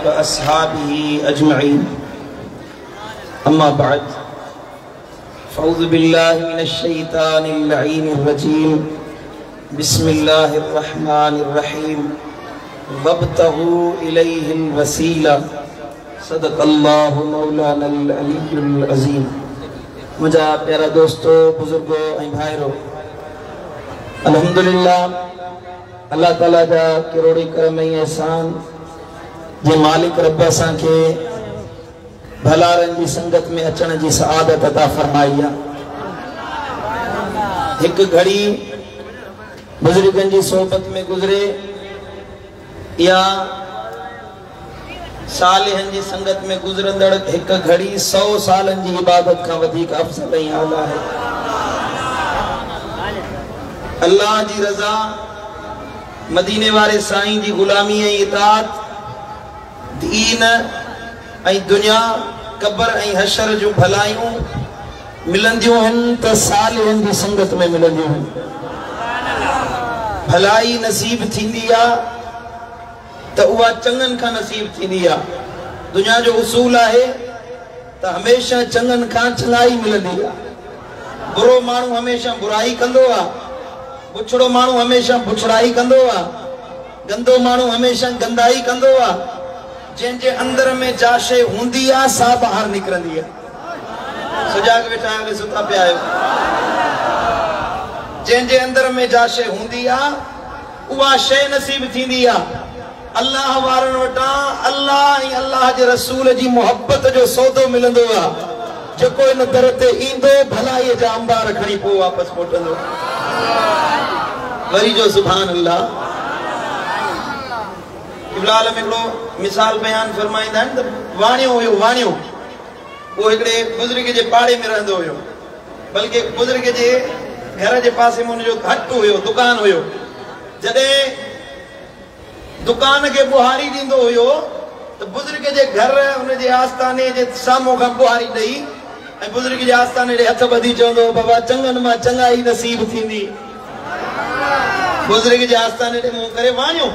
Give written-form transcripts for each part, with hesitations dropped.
व अस्हाबिही अजमईन अम्मा बाद फ़अऊज़ु बिल्लाहि मिनश शैतानिर लईनिर रजीम बिस्मिल्लाहिर रहमानिर रहीम वब्तगू इलैहिल वसीला सदक़ल्लाहु मौलानल अलीयुल अज़ीम। मुझा प्यारा दोस्तों, बुजुर्गों ऐं भाइरो, अल्हम्दुलिल्लाह अल्लाह ताला जा करोड़ी करम ऐं एहसान जे मालिक रब असां खे भलारन जी संगत में अचण जी सआदत अता फरमाई आहे। एक घड़ी बुजुर्गन जी सोहबत में गुजरे या सालिहन जी संगत में गुजरंदड़ एक घड़ी 100 सालन जी इबादत का वधिक अफज़ल ऐं आला है। अल्लाह जी रज़ा, मदीने वारे साईं जी गुलामी ऐं इताअत, दीन ऐं दुनिया, कब्र ऐं हशर जो भलायूं मिलंदियूं आहिनि त सालिहन जी संगत में मिलंदियूं आहिनि। भलाई नसीब थींदी आहे त उहा चङनि खां नसीब थींदी आहे। दुनिया जो उसूल आहे त हमेशा चङनि खां चङाई मिलंदी आहे। बुरो माण्हू हमेशा बुराई कंदो आहे, बुछड़ो माण्हू हमेशा बुछड़ाई कंदो आहे, गंदो माण्हू हमेशा गंदाई कंदो आहे। जंहिंजे अंदर में जा शइ हूंदी आहे सा ॿाहिरि निकिरंदी आहे। सुजाग वेठा आहियो, सुता पिया आहियो। जंहिंजे अंदर में जा शइ हूंदी आहे उहा शइ नसीब थींदी आहे। अल्लाह वारनि वटां अल्लाह ऐं अल्लाह जे रसूल जी मोहब्बत जो सौदो मिलंदो आहे। जेको इन दर ते ईंदो भलाईअ जा अंबार खणी पोइ वापसि मोटंदो। वरी जो सुभान अल्लाह। इब्लाल में हिकिड़ो मिसाल बयान फरमाईंदा आहिनि त वाणियो हुयो, वाणियो उहो हिकिड़े बुज़ुर्ग जे पाड़े में रहंदो हुयो, बल्कि बुज़ुर्ग जे घर जे पासे में हुनजो हट हुयो, दुकान हुयो। जॾहिं दुकान खे बुहारी ॾींदो हुयो त बुज़ुर्ग जे घर हुनजे आस्थाने जे साम्हूं खां बुहारी ॾेई ऐं बुज़ुर्ग जे आस्थाने ॾे हथ ॿधी चवंदो, बाबा चङनि मां चङाई नसीब थींदी। बुज़ुर्ग जे आस्थाने ॾे मुंहुं करे वाणियो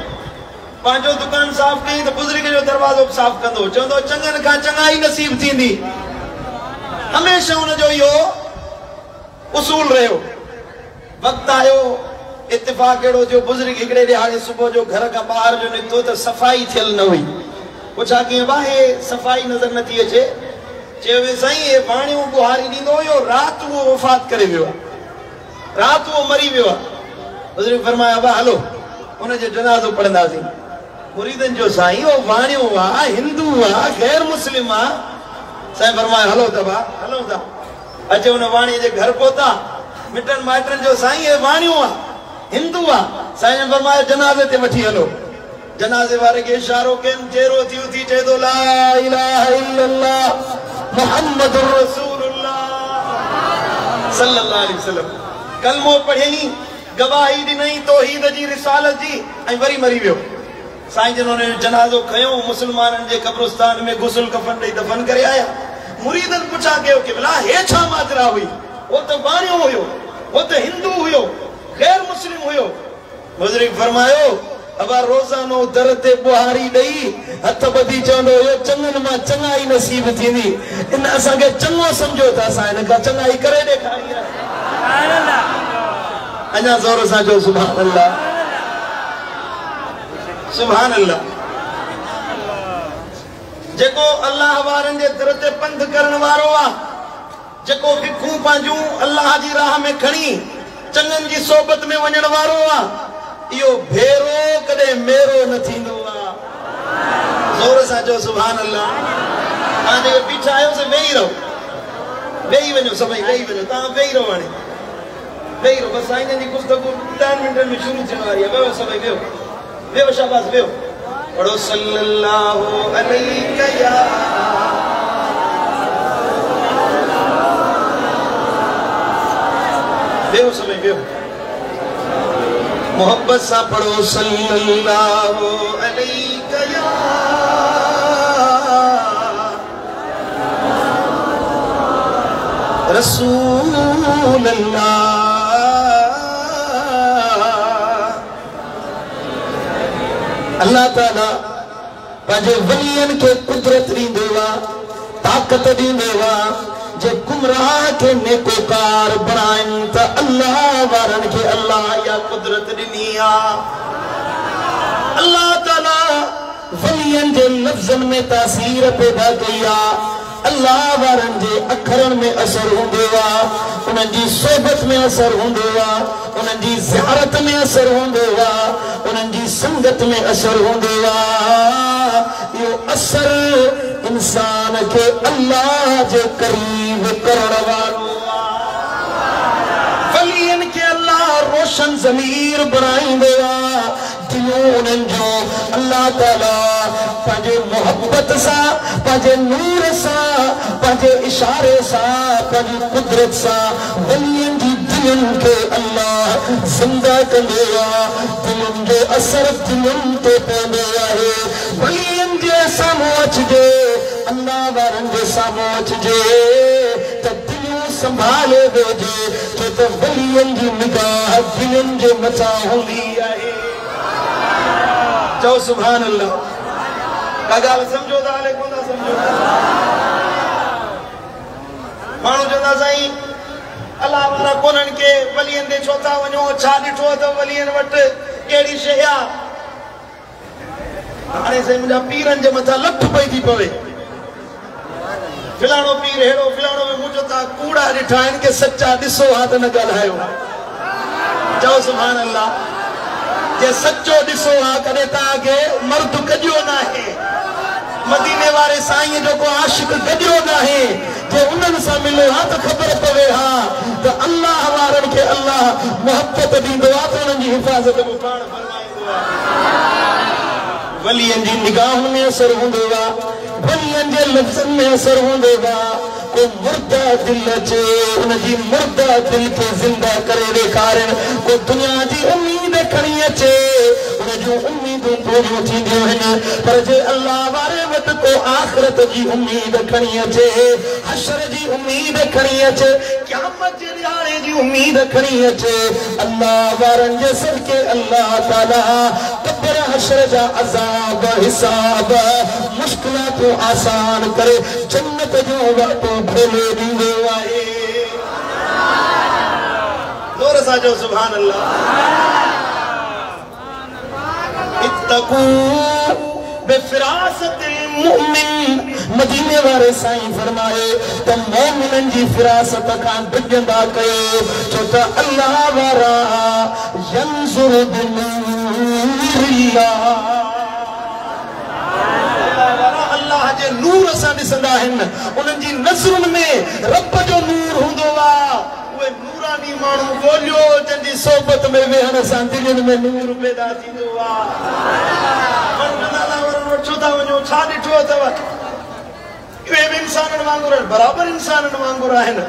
पंहिंजो दुकान साफ़ कई त बुज़ुर्ग जो दरवाज़ो साफ़ कंदो, चवंदो चङनि खां चङाई नसीब थींदी। हमेशा हुनजो इहो उसूल रहियो। वक़्तु आयो, इत्तिफ़ाक़ अहिड़ो जो बुज़ुर्ग हिकिड़े ॾिहाड़े सुबुह जो घर खां ॿाहिरि जो निकितो त सफ़ाई थियल न हुई। पुछा कीअं बा हे सफ़ाई नज़र नथी अचे? चयो वियो साईं हे वाणियूं बुहारी ॾींदो हुयो, राति उहो वफ़ात करे वियो आहे, राति उहो मरी वियो आहे। बुज़ुर्ग फरमाया बा हलो हुनजो जनाज़ो पढ़ंदासीं। मुरीदनि जो साईं उहो वाणियो आहे, हिंदू आहे, गैर मुस्लिम आहे। साईं फरमाया हलो त बा हलो था। अचे हुन वाणीअ जे घर पहुता, मिटनि माइटनि जो साईं हे वाणियो आहे, हिंदू आहे। साईं फरमाया जनाज़े ते वठी हलो। जनाज़े वारे खे इशारो कयनि, चेहरो थी उथी चए थो ला इलाहा इल्लल्लाह मुहम्मदुर रसूलुल्लाह सल्लल्लाहु अलैहि वसल्लम। कलमो पढ़ियई, गवाही ॾिनई तौहीद जी, रिसालत जी, ऐं वरी मरी वियो। साईं जन हुन जो जनाज़ो खयो, मुस्लमाननि जे क़ब्रिस्तान में गुस्ल कफ़न ॾेई दफ़न करे आया। मुरीदनि पुछा कयो कि भला हे छा माजरा हुई? वो त वाणियो हुयो, वो त हिंदू हुयो, गैर मुस्लिम हुयो। बुज़ुर्ग फरमायो अबा रोज़ानो दर ते बुहारी ॾेई हथ ॿधी चवंदो हुयो चङनि मां चङाई नसीब थींदी। इन असांखे चङो सम्झो त असां हिन खां चङाई करे ॾेखारी आहे। अञा ज़ोर सां चओ सुभान अल्लाह, सुभान अल्लाह। जेको अल्लाह वारनि जे दर ते पंध करण वारो आहे, जेको भिखूं पंहिंजूं अल्लाह जी राह में खणी चङनि जी सोबत में वञण वारो आहे, इहो भेरो कॾहिं मेरो न थींदो आहे। ज़ोर सां चओ सुभान अल्लाह। तव्हां जेके बीठा आहियो से वेही रहो, वेही वञो, सभई वेही वञो। तव्हां वेही रहो, हाणे वेही रहो। बसि साईं जी गुफ़्तगू 10 मिंटनि में शुरू थियण वारी आहे। वेहो सभई, वेहो वेहो, शाबाश वेहो। पढ़ो सल्लल्लाहु अलैहि या वेहो सभई, वेहो मोहब्बत सां पढ़ो सल्लल्लाहु अलैहि या रसूल अल्लाह। अल्लाह ताला पंहिंजे वलियन के कुदरत ॾींदो आहे, ताक़त ॾींदो आहे। जे गुमराह के नेकोकार बणाइनि त अल्लाह वारनि खे अल्लाह इहा कुदरत ॾिनी आहे। अल्लाह ताला वलियन जे लफ़्ज़नि में तासीर पैदा कई आहे। अल्लाह वारनि जे अखरनि में असर हूंदो आहे, उन्हनि जी सोबत में असर हूंदो आहे, उन्हनि जी ज़ियारत में असर हूंदो आहे, उन्हनि जी संगत में असर हूंदो आहे। इहो असर इंसान खे अल्लाह जे करीब करण वारो आहे। वलियन खे अल्लाह रोशन ज़मीर बणाईंदो आहे। दिलूं उन्हनि जो अल्लाह ताला पंहिंजे मोहब्बत सां, पंहिंजे नूर सां, पंहिंजे इशारे सां, पंहिंजी कुदरत सां वलियन जी दिलनि खे अल्लाह ज़िंदा कंदो आहे। दिलनि जो असर दिलनि ते पवंदो आहे। वलियन जे साम्हूं अचिजे, अल्लाह वारनि जे साम्हूं अचिजे त दिलियूं संभाले वेझे, छो त वलियन जी निगाह दिलनि जे मथां हूंदी आहे। चओ सुभान अल्लाह। का ॻाल्हि सम्झो था हले कोन था सम्झो? माण्हू चवंदा साईं अल्लाह वारा कोन्हनि के वलियन ॾे छो था वञो, छा ॾिठो अथव वलियन वटि, कहिड़ी शइ आहे? हाणे साईं मुंहिंजा पीरनि जे मथां लठ पई थी पवे। फिलाणो पीर हेड़ो, फिलाणो में मूं चयो था कूड़ा ॾिठा आहिनि के सचा ॾिसो हा त न ॻाल्हायो। चओ सुभान अल्लाह। जे सचो ॾिसो हा कॾहिं तव्हांखे मर्द गॼियो न आहे। मदीने वारे साईं जो को आशिक गॼियो न आहे। जे उन्हनि सां मिलो हा त ख़बर पवे हा त अल्लाह वारनि खे अल्लाह मोहब्बत ॾींदो आहे त उन्हनि जी हिफ़ाज़त बि पाण फरमाईंदो आहे। वलियन जी निगाहुनि में असर हूंदो आहे, वलियन जे लफ़्ज़नि में असर हूंदो आहे। को मुर्दा दिल अचे, उनजी मुर्दा दिल खे ज़िंदा करे ॾेखारनि। को दुनिया जी उम्मीद खणी अचे, उन जूं उम्मीदूं पूरियूं थींदियूं आहिनि। पर जे अल्लाह वारे वटि को आख़िरत जी उम्मीद खणी अचे, हशर जी उम्मीद खणी अचे, क़यामत जे ॾियारे जी उम्मीद खणी अचे, अल्लाह वारनि जे सदके अल्लाह ताला क़ब्र हशर जा अज़ाब हिसाब मुश्किलातूं आसान करे जन्नत जो वाटो खोले ॾींदो आहे। ज़ोर सां चओ सुभान अल्लाह। इत्तक़ू बिफ़िरासतिल मुमिन। मदीने वारे साईं फरमाए त मोमिननि जी फिरासत खां डिॼंदा कयो, छो त अल्लाह वारा यंज़ुरु बिनूरिल्लाह, अल्लाह जे नूर सां ॾिसंदा आहिनि। उन्हनि जी नज़रुनि में रब जो नूर हूंदो आहे। उहे नूरानी माण्हू ॻोल्हियो जंहिंजी सोबत में वेहण सां दिलनि में नूर पैदा थींदो आहे। छो था वञो, छा ॾिठो अथव? इहे बि इंसाननि वांगुरु आहिनि, बराबरि इंसाननि वांगुरु आहिनि।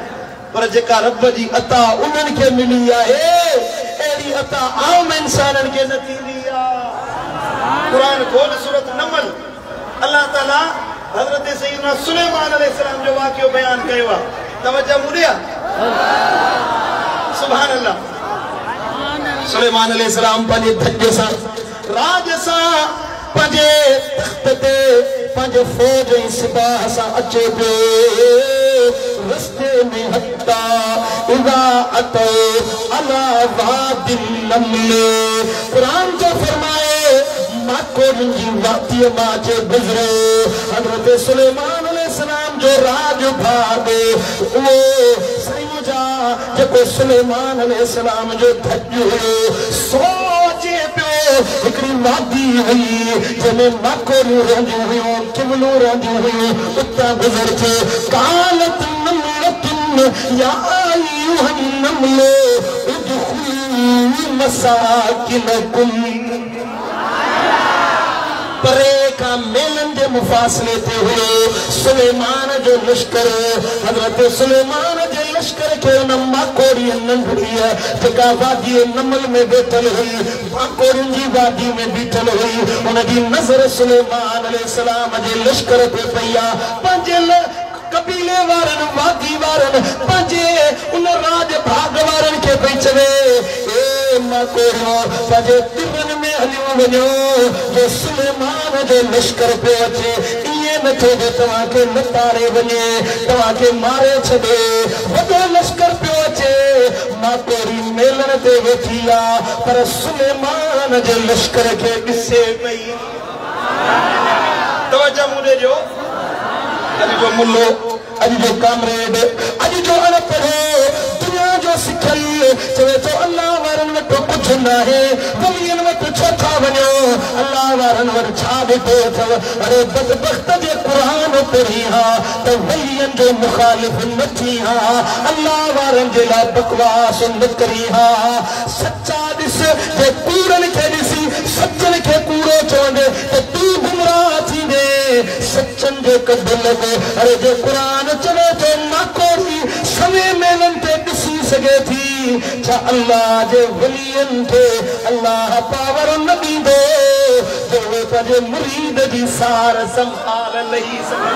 पर जेका रब जी अता उन्हनि खे मिली आहे, अहिड़ी अता आम इंसाननि खे न थींदी आहे। क़ुरान खोल सूरत नमल। अल्लाह ताला हज़रत सैयदना सुलेमान अलैहिस्सलाम जो वाक़ियो बयान कयो आहे। तवज्जो मुड़िया। सुभान अल्लाह। सुलेमान अलैहिस्सलाम पंहिंजे धज सां, राज सां, पंहिंजे तख़्त ते पंहिंजे फ़ौज ऐं सिपाह सां अचे पियो। रस्ते में हत्ता इज़ा अतौ अला वादिल नमल। क़ुरान जो फरमाए माकोड़नि जी वादीअ मां अचे गुज़रो। हज़रत सुलेमान अलैहिस्सलाम जो राज भाॻ उहो साईं जा जेको सुलेमान अलैहिस्सलाम जो धज हुयो, सोचे पियो हिकिड़ी वादी हुई जंहिंमें माकोड़ियूं रहंदियूं हुयूं, किमलूं रहंदियूं हुयूं, उतां गुज़र थिए। कालत नमलतुन या अय्युहन नमलो उदखुलू मसाकिनकुम। परे खां मेलनि जे मुफ़ासिले ते हुयो सुलेमान जो लश्कर। हज़रत सुलेमान जे लश्कर खे उन माकोड़ीअ नंढड़ीअ जेका वादीअ नमल में वेठल हुई, माकोड़ियुनि जी वादी में बीठल हुई, उनजी नज़र सुलेमान अलैहिस्सलाम जे लश्कर ते पई आहे। पंहिंजे कबीले वारन वादी वारन पंजे उन राज भाग वारन के पीछे ए माकोरियो पंजे तिरन में हलियो वञो जो सुलेमान जो लश्कर पे अचे इए न थे जो तवा के नतारे वञे तवा के मारे छदे वडो लश्कर पे अचे माकोरी मेलन ते वेठिया पर सुलेमान जो लश्कर के ॾिसे पई तवज्जो मुझे जो अज जो मुल्लो अज जो कामरेड अज जो अनपढ़ो दुनिया जो सिखल चवे तो अल्लाह वारन वटि कुछ न है वलियन वटि छो था वञो अल्लाह वारन वटि छा ॾिठो अथव अरे बदबख्त जे क़ुरान पढ़ी हा त वलियन जो मुखालिफ न थी हा अल्लाह वारन जे लाइ बकवास न करी हा सच्चा ॾिस जे कूड़न खे ॾिसी सच्चन खे कूड़ो चवंदे त तूं गुमराह थींदे सच्चन जे कद लॻे अरे जे क़ुरान चवे थो माकोरी समय मेलन ते ॾिसी सघे थी छा अल्लाह जे वलियन खे अल्लाह पावर न ॾींदो जो उहे पंहिंजे मुरीद जी सार संभाल लही सघे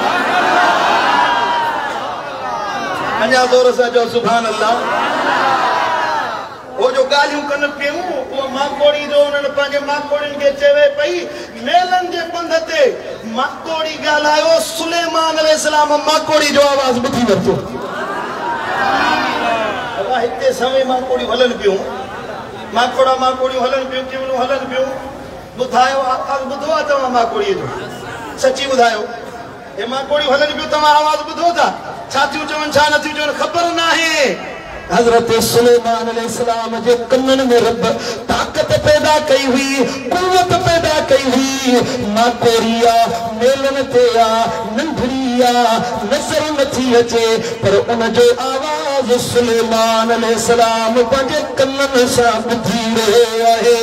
अञा ज़ोर सां चओ सुभान अल्लाह वो जो गालियूं कन पियूं वो माकोड़ी जो उन्हनि पंहिंजे माकोड़ियुनि खे चवे पई मेलन जे पंध ते माकोड़ी ॻाल्हायो सुलेमान अलैहिस्सलाम माकोड़ी जो आवाज़ ॿुधी वरितो अल्लाह हिते समय माकोड़ियूं हलनि पियूं माकोड़ियूं हलनि पियूं टिवलियूं हलनि पियूं ॿुधायो आवाज़ ॿुधो आहे तव्हां माकोड़ीअ जो सची ॿुधायो हे माकोड़ियूं हलनि पियूं तव्हां आवाज़ ॿुधो था छा थियूं चवनि छा नथियूं चवनि ख़बर नाहे हजरत सुलेमान अलैहिस्सलाम जे कन्नन में रब ताकत पैदा कई हुई कुव्वत पैदा कई हुई माकोरिया मेलन ते आ नंढड़िया नज़र नथी अचे पर उन जो आवाज़ सुलेमान अलैहिस्सलाम पंहिंजे कन्नन सां ॿुधी रहियो आहे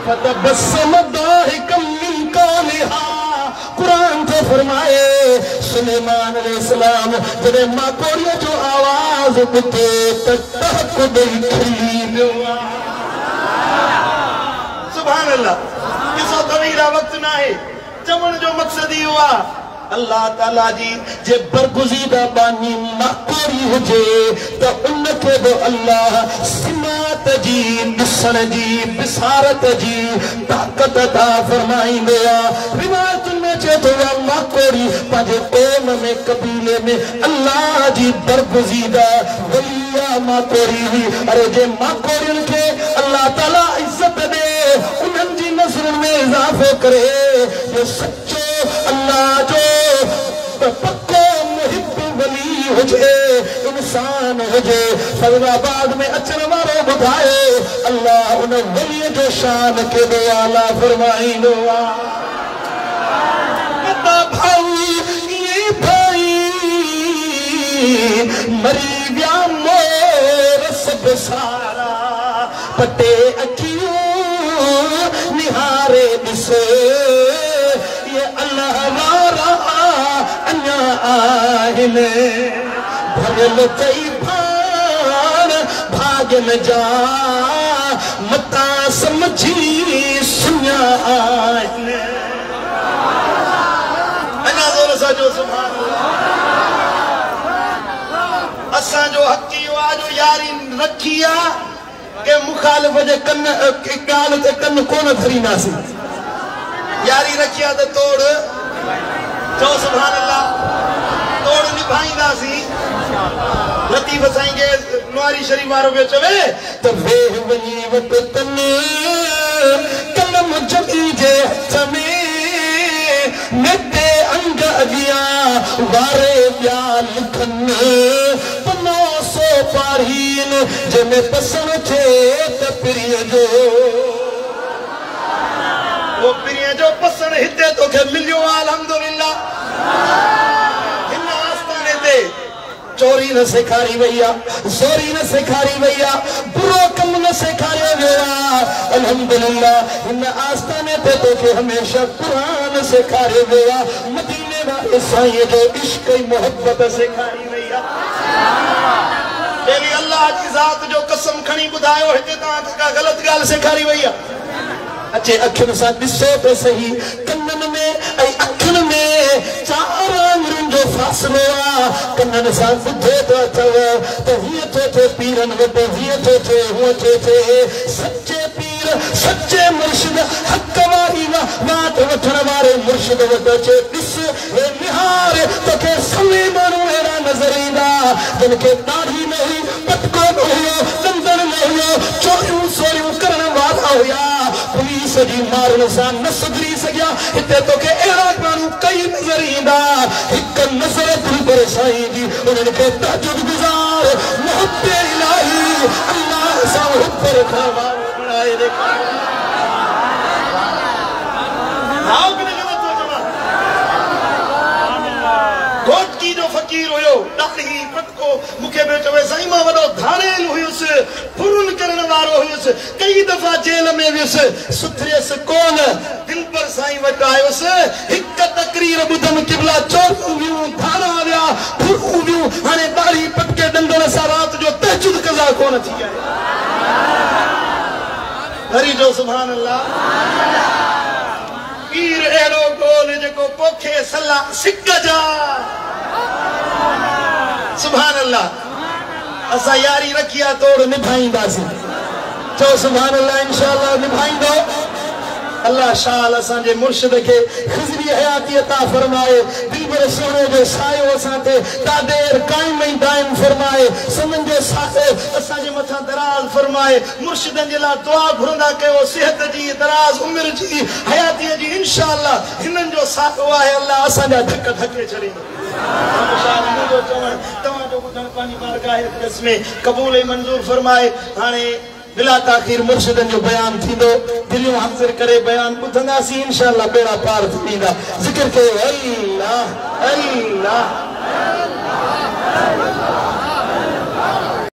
फतबस्सम दाहिकम मिन कालिहा कुरान तो फरमाए सुलेमान अलैहिस्सलाम जॾहिं माकोड़ीअ जो आवाज़ ॿुधो त टहक ॾेई खिली वियो सुभान अल्लाह ॾिसो तवीरा वक़्तु न आहे चवण जो मक़सदु इहो आहे अल्लाह ताला जी जे बरगुज़ीदा बानी माकोड़ी हुजे त उनखे बि अल्लाह सिमात जी ॾिसण जी बिसारत जी ताक़त अता फरमाईंदो आहे रिवायतुनि में चए थो माकोड़ी पंहिंजे क़ौम में कबीले में अल्लाह जी बरगुज़ीदा वलिया माकोड़ी हुई अरे जे माकोड़ियुनि खे अल्लाह ताला इज़त ॾे उन्हनि जी नज़रुनि में इज़ाफ़ो करे जो सचो अल्लाह जो पक्को मुहिब वली हुजे इंसान हुजे फैज़ाबाद में अचण वारो ॿुधाए अल्लाह उन वलीअ जो शान केॾो आला फरमाईंदो आहे भाई मरी विया मोर सभु सारा पटे अखियूं निहारे ॾिसे ये अल्लाह वारा अञा आहिनि भरियल चई भाण भाॻन जा मता समझी सुञा आहिनि अञा ज़ोर सां चओ सुभान अल्लाह असांजो हक़ इहो आहे जो यारी रखी आहे के मुखालिफ़ जे कन ॻाल्हि ते कन कोन धरींदासीं यारी रखी आहे त तोड़ चओ सुभान अल्लाह तोड़ निभाईंदासीं लतीफ़ साईं खे नुआरी शरीफ़ वारो पियो चवे त वेह वञी वटि तने कलम जगी जे हथ में नेते अंग अॻियां वारे ॿिया लिखनि पनो सो पाढ़ीन जंहिंमें पसंदि थिए त पिरीअ जो वो पिरीअ जो पसंदि हिते तोखे मिलियो आहे अल्हम्दुलिल्लाह हिन आस्थाने ते चोरी न सेखारी वई आहे ज़ोरी न सेखारी वई आहे बुरो कम न सेखारियो वियो आहे अल्हम्दुलिल्लाह हिन आस्थाने ते तोखे हमेशह क़ुरान सेखारियो वियो आहे मदीने वारे साईं जो इश्क ऐं मोहब्बत सेखारी वई आहे तेरी अल्लाह जी ज़ात जो कसम खणी ॿुधायो हिते तव्हांखे का ग़लति ॻाल्हि सेखारी वई आहे अचे अखियुनि सां ॾिसो त सही कननि में ऐं अखियुनि में चार आङुरियुनि जो फासलो मसलो आ कन्नन सां ॿुधे थो अथव त हीअं थो थिए पीरनि वटि हीअं थो थिए हूअं थो थिए सचे पीर सचे मुर्शिद हक़ वारी वाट वठण वारे मुर्शिद वटि अचे ॾिस हे निहार तोखे सभई माण्हू अहिड़ा नज़र ईंदा जिन खे ॾाढ़ी न हुई पटको न हुयो दंदन न हुयो चोरियूं सोरियूं करण वारा हुया पुलिस जी मारुनि सां न सुधरी सघिया हिते तोखे अहिड़ा माण्हू कई नज़र ईंदा हिकु नज़र तुर पर साईं जी उन्हनि खे तहजुद गुज़ार मोहब्बत इलाही अल्लाह सां हुब्ब रखण वारो बणाए ॾेखार गोटकी जो फकीर हुयो ॾाढ़ी पटको मूंखे बि चवे साईं मां वॾो धाड़ेल हुयुसि फुरुन करण वारो हुयुसि कई दफ़ा जेल में वियुसि सुथरियसि कोन दिल पर साईं वटि आयुसि हिकु तकरीर ॿुधमि किबला चोरियूं वियूं धाड़ा विया फुरूं वियूं हाणे ॾाढ़ी पटके डंडण सां राति जो तहजुद कज़ा कोन थी आहे हरी जो सुभान अल्लाह पीर अहिड़ो गोल जेको पोखे सलाह सिक जा सुभान अल्लाह असां यारी रखी आहे तोड़ निभाईंदासीं चओ सुभान अल्लाह इंशाअल्लाह निभाईंदो अल्लाह शाल असांजे मुर्शिद खे ख़िज़री हयाती अता फरमाए दिलबर सोने जो सायो असां ते तादेर काइम ऐं दाइम फरमाए सुनन जो सायो असांजे मथां दराज़ फरमाए मुर्शिदनि जे लाइ दुआ घुरंदा कयो सिहत जी दराज़ उमिरि जी हयातीअ जी इंशाअल्लाह हिननि जो सायो आहे अल्लाह असांजा धक धके छॾींदो तव्हांजो ॿुधण पंहिंजी बारगाह में क़बूल ऐं मंज़ूर फरमाए हाणे बिला ताखीर मुर्शिदन जो बयान थींदो दिलियों हाज़िर करे बयान ॿुधंदासीं इंशाअल्लाह बेड़ा पार थींदा ज़िक्र कयो अल्लाह अल्लाह